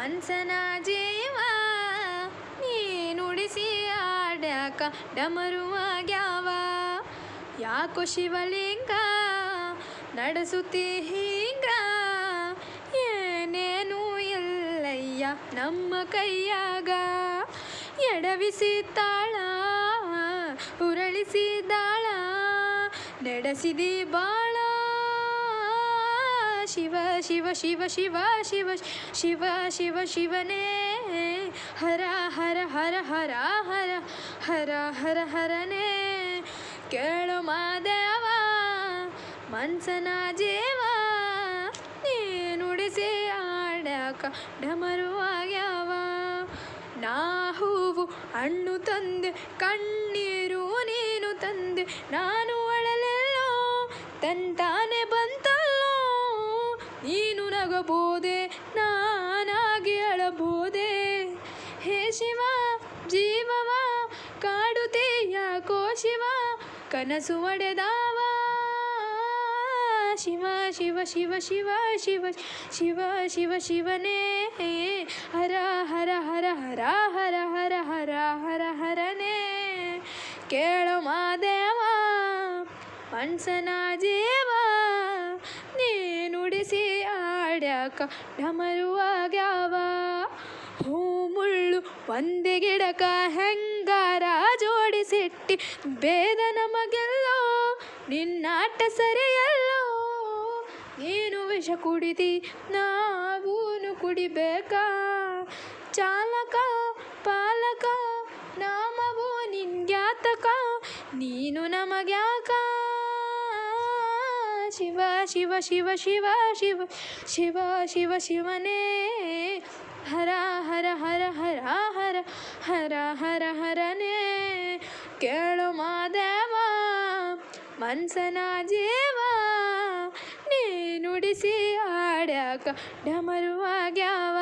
ಮನ್ಸನ ಜೀವ ನೀ ನುಡಿಸಿ ಆಡ್ಯಾಕ ಡಮರುವಾಗ್ಯಾವ. ಯಾಕೋ ಶಿವಲಿಂಗ ನಡೆಸುತ್ತಿ ಹಿಂಗ, ಏನೇನು ಇಲ್ಲಯ್ಯ ನಮ್ಮ ಕೈಯಾಗ. ಎಡವಿಸಿ ತಾಳ ಉರಳಿಸಿದಾಳ ನಡೆಸಿದಿ ಬಾಳ. ಶಿವ ಶಿವ ಶಿವ ಶಿವ ಶಿವ ಶಿವ ಶಿವ ಶಿವನೇ ಹರ ಹರ ಹರ ಹರ ಹರ ಹರ ಹರ ಹರನೇ. ಕೇಳು ಮಾದೇವ ಮನ್ಸನ ಜೀವ ನೀ ನುಡಿಸಿ ಆಡ್ಯಾಕ ಡಮರುವಾಗ್ಯಾವ. ನಾ ಹೂವು ಹಣ್ಣು ತಂದೆ ಕಣ್ಣೀರು ನೀನು ತಂದೆ, ನಾನು ಅಳಲೆಲ್ಲೋ ತಂತಾನೆ ಬಂತಲ್ಲೋ. ನೀನು ನಗಬೋದೆ ನಾನಾಗಿ ಅಳಬೋದೆ. ಹೇ ಶಿವ ಜೀವವ ಕಾಡುತ್ತೆ ಯಾಕೋ ಶಿವ ಕನಸು ಒಡೆದಾವ. ಶಿವ ಶಿವ ಶಿವ ಶಿವ ಶಿವ ಶಿವ ಶಿವ ಶಿವನೇ ಹರ ಹರ ಹರ ಹರ ಹರ ಹರ ಹರ ಹರ ಹರನೇ. ಕೇಳು ಮಾದೇವ ಮನ್ಸನ ಜೀವ ನೀ ನುಡಿಸಿ ಆಡ್ಯಾಕ ಡಮರುವಾಗ್ಯಾವ. ಹೂ ಮುಳ್ಳು ಒಂದೇ ಗಿಡಕ ಹೆಂಗಾರ ಜೋಡಿಸಿಟ್ಟಿ, ಭೇದ ನಮಗೆಲ್ಲೋ ನಿನ್ನಾಟ ಸರಿಯಲ್ಲೋ. ನೀನು ವಿಷ ಕುಡಿದಿ ನಾವೂನು ಕುಡಿಬೇಕಾ, ಚಾಲಕ ಪಾಲಕ ನಾಮವು ನಿನ್ಗ್ಯಾತಕ, ನೀನು ನಮಗ್ಯಾಕ. ಶಿವ ಶಿವ ಶಿವ ಶಿವ ಶಿವ ಶಿವ ಶಿವ ಶಿವನೇ ಹರ ಹರ ಹರ ಹರ ಹರ ಹರ ಹರ ಹರನೇ. ಕೇಳು ಮಾದೇವ ಮನ್ಸನ ಜೀವ ನೀ ನುಡಿಸಿ ಆಡ್ಯಾಕ ಡಮರುವಾಗ್ಯಾವ.